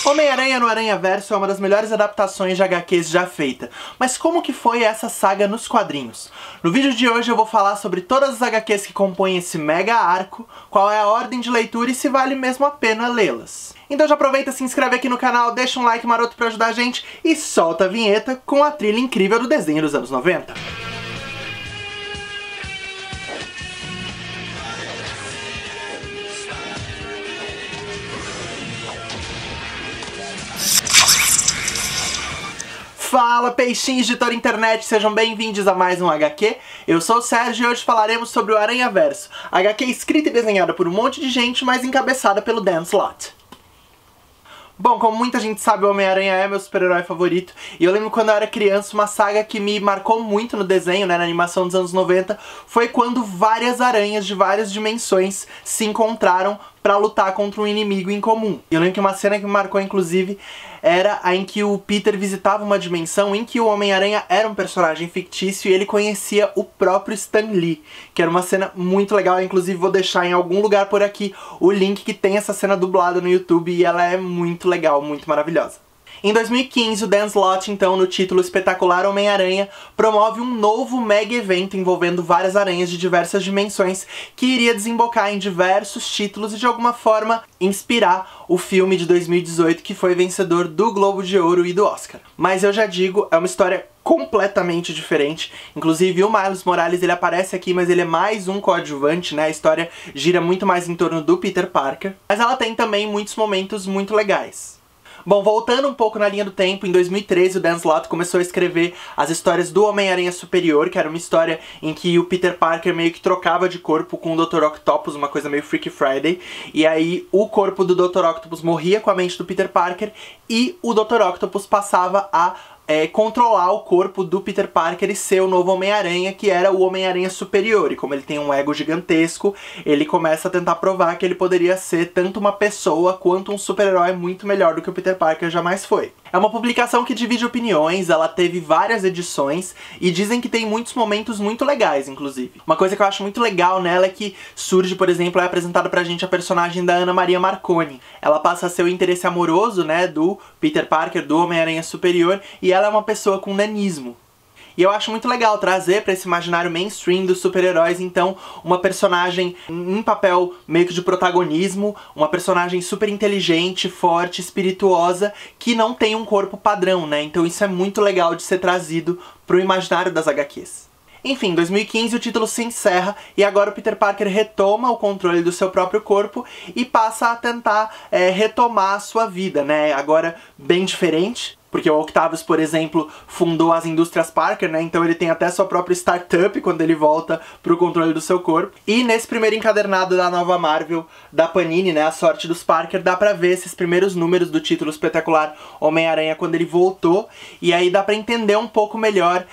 Homem-Aranha no Aranhaverso é uma das melhores adaptações de HQs já feita, mas como que foi essa saga nos quadrinhos? No vídeo de hoje eu vou falar sobre todas as HQs que compõem esse mega arco, qual é a ordem de leitura e se vale mesmo a pena lê-las. Então já aproveita, se inscreve aqui no canal, deixa um like maroto pra ajudar a gente e solta a vinheta com a trilha incrível do desenho dos anos 90. Fala peixinhos de toda a internet, sejam bem-vindos a mais um HQ. Eu sou o Sérgio e hoje falaremos sobre o Aranhaverso, HQ escrita e desenhada por um monte de gente, mas encabeçada pelo Dan Slott. Bom, como muita gente sabe, o Homem-Aranha é meu super-herói favorito, e eu lembro quando eu era criança, uma saga que me marcou muito no desenho, né, na animação dos anos 90, foi quando várias aranhas de várias dimensões se encontraram pra lutar contra um inimigo em comum. E eu lembro que uma cena que me marcou, inclusive, era a em que o Peter visitava uma dimensão em que o Homem-Aranha era um personagem fictício e ele conhecia o próprio Stan Lee, que era uma cena muito legal. Eu, inclusive, vou deixar em algum lugar por aqui o link que tem essa cena dublada no YouTube e ela é muito legal, muito maravilhosa. Em 2015, o Dan Slott, então, no título Espetacular Homem-Aranha, promove um novo mega evento envolvendo várias aranhas de diversas dimensões que iria desembocar em diversos títulos e, de alguma forma, inspirar o filme de 2018 que foi vencedor do Globo de Ouro e do Oscar. Mas eu já digo, é uma história completamente diferente. Inclusive o Miles Morales, ele aparece aqui, mas ele é mais um coadjuvante, né? A história gira muito mais em torno do Peter Parker, mas ela tem também muitos momentos muito legais. Bom, voltando um pouco na linha do tempo, em 2013 o Dan Slott começou a escrever as histórias do Homem-Aranha Superior, que era uma história em que o Peter Parker meio que trocava de corpo com o Dr. Octopus, uma coisa meio Freaky Friday, e aí o corpo do Dr. Octopus morria com a mente do Peter Parker e o Dr. Octopus passava a controlar o corpo do Peter Parker e ser o novo Homem-Aranha, que era o Homem-Aranha Superior. E como ele tem um ego gigantesco, ele começa a tentar provar que ele poderia ser tanto uma pessoa quanto um super-herói muito melhor do que o Peter Parker jamais foi. É uma publicação que divide opiniões, ela teve várias edições e dizem que tem muitos momentos muito legais, inclusive. Uma coisa que eu acho muito legal nela é que surge, por exemplo, é apresentada pra gente a personagem da Ana Maria Marconi. Ela passa a ser o interesse amoroso, né, do Peter Parker, do Homem-Aranha Superior, e ela é uma pessoa com nanismo. E eu acho muito legal trazer pra esse imaginário mainstream dos super-heróis, então, uma personagem em papel meio que de protagonismo, uma personagem super inteligente, forte, espirituosa, que não tem um corpo padrão, né? Então isso é muito legal de ser trazido pro imaginário das HQs. Enfim, em 2015 o título se encerra e agora o Peter Parker retoma o controle do seu próprio corpo e passa a tentar retomar a sua vida, né? Agora bem diferente. Porque o Octavius, por exemplo, fundou as indústrias Parker, né? Então ele tem até sua própria startup quando ele volta pro controle do seu corpo. E nesse primeiro encadernado da nova Marvel, da Panini, né? A Sorte dos Parker, dá pra ver esses primeiros números do título espetacular Homem-Aranha quando ele voltou. E aí dá pra entender um pouco melhor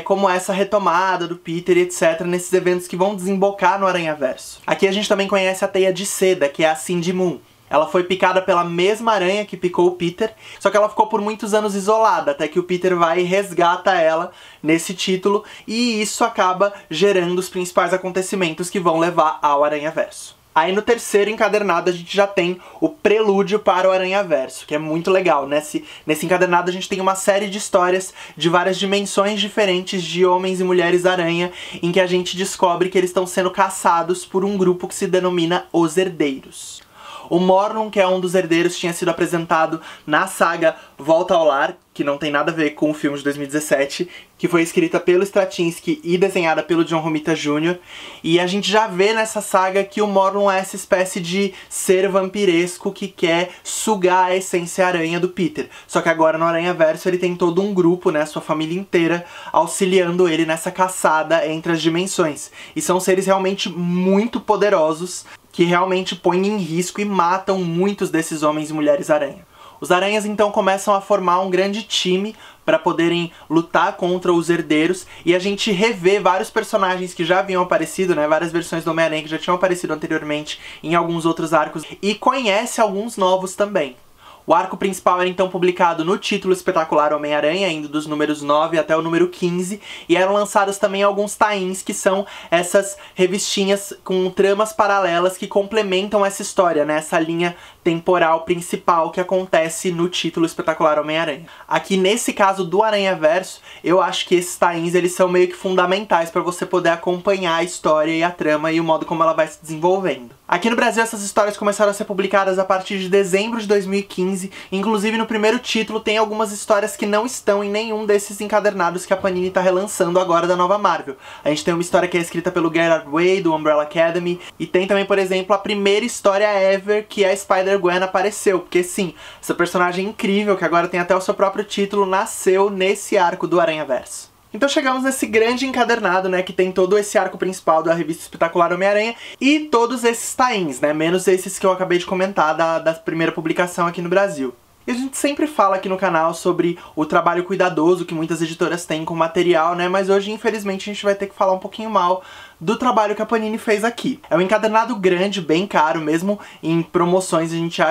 como é essa retomada do Peter e etc. nesses eventos que vão desembocar no Aranhaverso. Aqui a gente também conhece a Teia de Seda, que é a Cindy Moon. Ela foi picada pela mesma aranha que picou o Peter, só que ela ficou por muitos anos isolada, até que o Peter vai e resgata ela nesse título, e isso acaba gerando os principais acontecimentos que vão levar ao Aranhaverso. Aí no terceiro encadernado a gente já tem o prelúdio para o Aranhaverso, que é muito legal. Nesse encadernado a gente tem uma série de histórias de várias dimensões diferentes de homens e mulheres aranha, em que a gente descobre que eles estão sendo caçados por um grupo que se denomina Os Herdeiros. O Morlun, que é um dos herdeiros, tinha sido apresentado na saga Volta ao Lar, que não tem nada a ver com o filme de 2017, que foi escrita pelo Straczynski e desenhada pelo John Romita Jr. E a gente já vê nessa saga que o Morlun é essa espécie de ser vampiresco que quer sugar a essência aranha do Peter. Só que agora no Aranhaverso ele tem todo um grupo, né, sua família inteira, auxiliando ele nessa caçada entre as dimensões. E são seres realmente muito poderosos, que realmente põem em risco e matam muitos desses homens e mulheres aranha. Os aranhas então começam a formar um grande time para poderem lutar contra os herdeiros, e a gente revê vários personagens que já haviam aparecido, né, várias versões do Homem-Aranha que já tinham aparecido anteriormente em alguns outros arcos, e conhece alguns novos também. O arco principal era então publicado no título Espetacular Homem-Aranha, indo dos números 9 até o número 15, e eram lançados também alguns tie-ins, que são essas revistinhas com tramas paralelas que complementam essa história, né? Essa linha temporal principal que acontece no título Espetacular Homem-Aranha. Aqui nesse caso do Aranhaverso, eu acho que esses tie-ins eles são meio que fundamentais para você poder acompanhar a história e a trama e o modo como ela vai se desenvolvendo. Aqui no Brasil essas histórias começaram a ser publicadas a partir de dezembro de 2015, inclusive no primeiro título tem algumas histórias que não estão em nenhum desses encadernados que a Panini tá relançando agora da nova Marvel. A gente tem uma história que é escrita pelo Gerard Way, do Umbrella Academy, e tem também, por exemplo, a primeira história ever que a Spider-Gwen apareceu, porque sim, essa personagem incrível, que agora tem até o seu próprio título, nasceu nesse arco do Aranhaverso. Então chegamos nesse grande encadernado, né, que tem todo esse arco principal da revista Espetacular Homem-Aranha e todos esses tie-ins, né, menos esses que eu acabei de comentar da primeira publicação aqui no Brasil. E a gente sempre fala aqui no canal sobre o trabalho cuidadoso que muitas editoras têm com material, né, mas hoje infelizmente a gente vai ter que falar um pouquinho mal do trabalho que a Panini fez aqui. É um encadernado grande, bem caro, mesmo em promoções a gente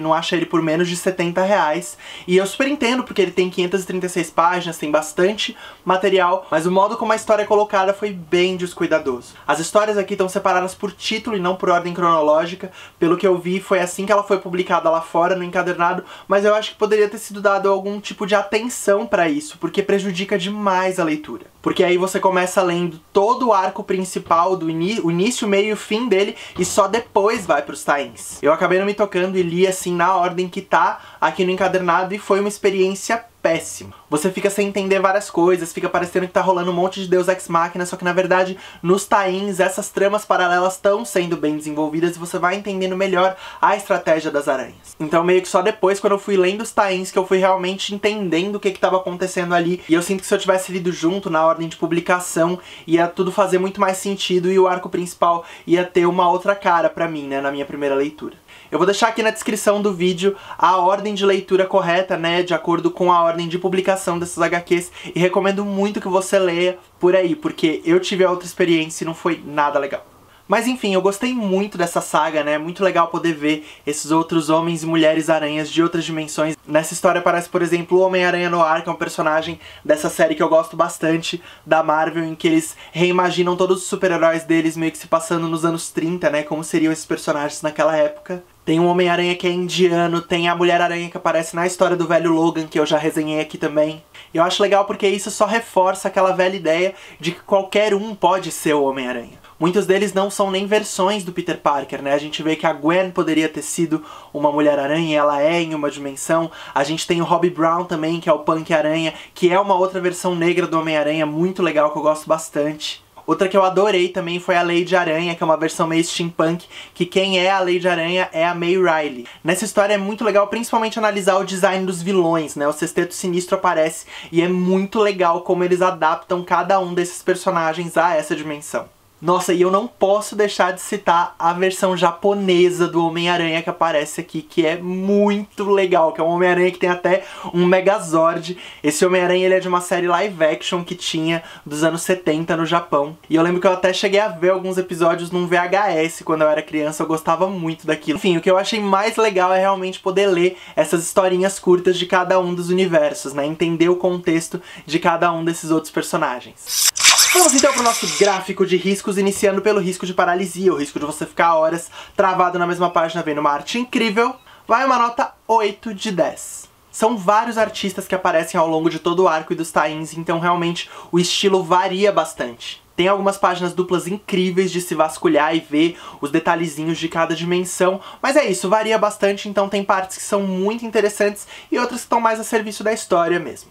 não acha ele por menos de R$70. E eu super entendo, porque ele tem 536 páginas, tem bastante material, mas o modo como a história é colocada foi bem descuidadoso. As histórias aqui estão separadas por título e não por ordem cronológica. Pelo que eu vi, foi assim que ela foi publicada lá fora, no encadernado, mas eu acho que poderia ter sido dado algum tipo de atenção pra isso, porque prejudica demais a leitura. Porque aí você começa lendo todo o arco principal, o início, meio e o fim dele, e só depois vai pros tie-ins. Eu acabei não me tocando e li assim na ordem que tá aqui no encadernado, e foi uma experiência péssima. Você fica sem entender várias coisas, fica parecendo que tá rolando um monte de Deus Ex Machina, só que na verdade nos tie-ins essas tramas paralelas estão sendo bem desenvolvidas e você vai entendendo melhor a estratégia das aranhas. Então meio que só depois, quando eu fui lendo os tie-ins, que eu fui realmente entendendo o que tava acontecendo ali, e eu sinto que se eu tivesse lido junto na ordem de publicação, ia tudo fazer muito mais sentido e o arco principal ia ter uma outra cara pra mim, né, na minha primeira leitura. Eu vou deixar aqui na descrição do vídeo a ordem de leitura correta, né, de acordo com a ordem de publicação dessas HQs, e recomendo muito que você leia por aí, porque eu tive a outra experiência e não foi nada legal. Mas enfim, eu gostei muito dessa saga, né? Muito legal poder ver esses outros homens e mulheres aranhas de outras dimensões. Nessa história aparece, por exemplo, o Homem-Aranha Noir, que é um personagem dessa série que eu gosto bastante, da Marvel, em que eles reimaginam todos os super-heróis deles meio que se passando nos anos 30, né? Como seriam esses personagens naquela época. Tem um Homem-Aranha que é indiano, tem a Mulher-Aranha que aparece na história do velho Logan, que eu já resenhei aqui também. E eu acho legal porque isso só reforça aquela velha ideia de que qualquer um pode ser o Homem-Aranha. Muitos deles não são nem versões do Peter Parker, né? A gente vê que a Gwen poderia ter sido uma Mulher-Aranha, ela é em uma dimensão. A gente tem o Robbie Brown também, que é o Punk-Aranha, que é uma outra versão negra do Homem-Aranha, muito legal, que eu gosto bastante. Outra que eu adorei também foi a Lady Aranha, que é uma versão meio steampunk, que quem é a Lady Aranha é a May Riley. Nessa história é muito legal, principalmente analisar o design dos vilões, né? O Sexteto Sinistro aparece e é muito legal como eles adaptam cada um desses personagens a essa dimensão. Nossa, e eu não posso deixar de citar a versão japonesa do Homem-Aranha que aparece aqui, que é muito legal, que é um Homem-Aranha que tem até um Megazord. Esse Homem-Aranha ele é de uma série live action que tinha dos anos 70 no Japão. E eu lembro que eu até cheguei a ver alguns episódios num VHS quando eu era criança, eu gostava muito daquilo. Enfim, o que eu achei mais legal é realmente poder ler essas historinhas curtas de cada um dos universos, né? Entender o contexto de cada um desses outros personagens. Vamos então para o nosso gráfico de riscos, iniciando pelo risco de paralisia, o risco de você ficar horas travado na mesma página vendo uma arte incrível. Vai uma nota 8 de 10. São vários artistas que aparecem ao longo de todo o arco e dos tie-ins, então realmente o estilo varia bastante. Tem algumas páginas duplas incríveis de se vasculhar e ver os detalhezinhos de cada dimensão, mas é isso, varia bastante, então tem partes que são muito interessantes e outras que estão mais a serviço da história mesmo.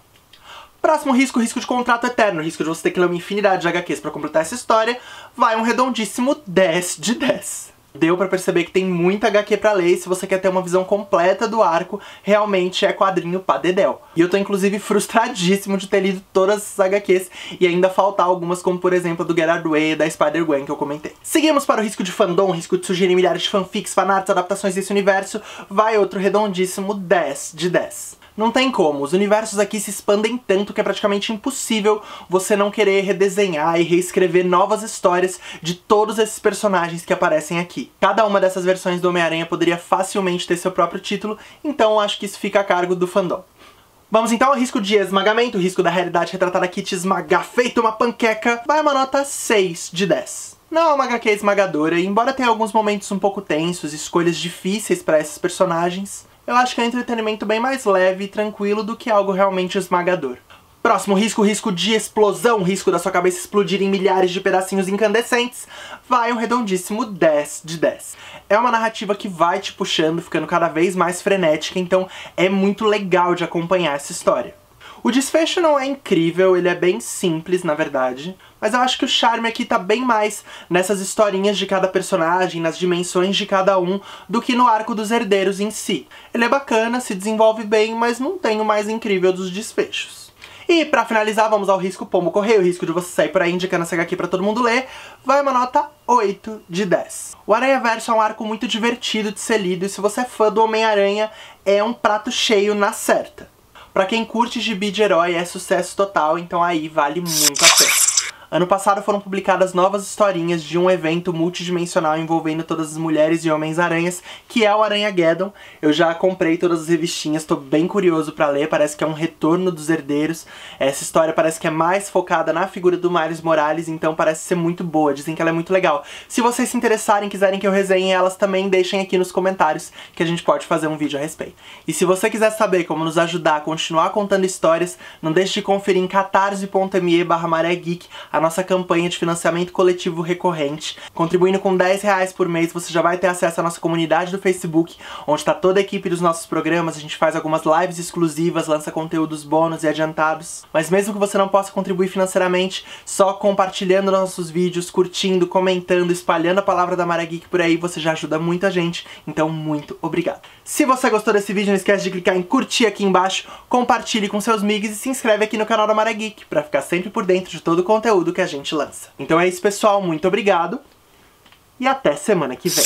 Próximo risco, risco de contrato eterno, risco de você ter que ler uma infinidade de HQs pra completar essa história, vai um redondíssimo 10 de 10. Deu pra perceber que tem muita HQ pra ler, e se você quer ter uma visão completa do arco, realmente é quadrinho pra dedéu. E eu tô inclusive frustradíssimo de ter lido todas essas HQs e ainda faltar algumas, como por exemplo a do Gerard Way e da Spider-Gwen que eu comentei. Seguimos para o risco de fandom, risco de sugerir milhares de fanfics, fanarts, adaptações desse universo, vai outro redondíssimo 10 de 10. Não tem como, os universos aqui se expandem tanto que é praticamente impossível você não querer redesenhar e reescrever novas histórias de todos esses personagens que aparecem aqui. Cada uma dessas versões do Homem-Aranha poderia facilmente ter seu próprio título, então acho que isso fica a cargo do fandom. Vamos então ao risco de esmagamento, o risco da realidade retratada aqui te esmagar feito uma panqueca, vai uma nota 6 de 10. Não é uma HQ esmagadora, e embora tenha alguns momentos um pouco tensos, escolhas difíceis para esses personagens, eu acho que é um entretenimento bem mais leve e tranquilo do que algo realmente esmagador. Próximo risco, risco de explosão, risco da sua cabeça explodir em milhares de pedacinhos incandescentes, vai um redondíssimo 10 de 10. É uma narrativa que vai te puxando, ficando cada vez mais frenética, então é muito legal de acompanhar essa história. O desfecho não é incrível, ele é bem simples, na verdade, mas eu acho que o charme aqui tá bem mais nessas historinhas de cada personagem, nas dimensões de cada um, do que no arco dos herdeiros em si. Ele é bacana, se desenvolve bem, mas não tem o mais incrível dos desfechos. E pra finalizar, vamos ao risco pombo correio, o risco de você sair por aí indicando essa HQ pra todo mundo ler, vai uma nota 8 de 10. O Aranhaverso é um arco muito divertido de ser lido, e se você é fã do Homem-Aranha, é um prato cheio na certa. Pra quem curte gibi de herói, é sucesso total, então aí vale muito a pena. Ano passado foram publicadas novas historinhas de um evento multidimensional envolvendo todas as mulheres e homens-aranhas, que é o Aranhageddon. Eu já comprei todas as revistinhas, tô bem curioso pra ler, parece que é um retorno dos herdeiros. Essa história parece que é mais focada na figura do Miles Morales, então parece ser muito boa, dizem que ela é muito legal. Se vocês se interessarem, quiserem que eu resenhe elas também, deixem aqui nos comentários que a gente pode fazer um vídeo a respeito. E se você quiser saber como nos ajudar a continuar contando histórias, não deixe de conferir em catarse.me/maregeek a nossa campanha de financiamento coletivo recorrente. Contribuindo com R$10 por mês, você já vai ter acesso à nossa comunidade do Facebook, onde está toda a equipe dos nossos programas, a gente faz algumas lives exclusivas, lança conteúdos bônus e adiantados. Mas mesmo que você não possa contribuir financeiramente, só compartilhando nossos vídeos, curtindo, comentando, espalhando a palavra da Maregeek por aí, você já ajuda muita gente, então muito obrigado. Se você gostou desse vídeo, não esquece de clicar em curtir aqui embaixo, compartilhe com seus migs e se inscreve aqui no canal da Maregeek, pra ficar sempre por dentro de todo o conteúdo que a gente lança. Então é isso, pessoal, muito obrigado e até semana que vem.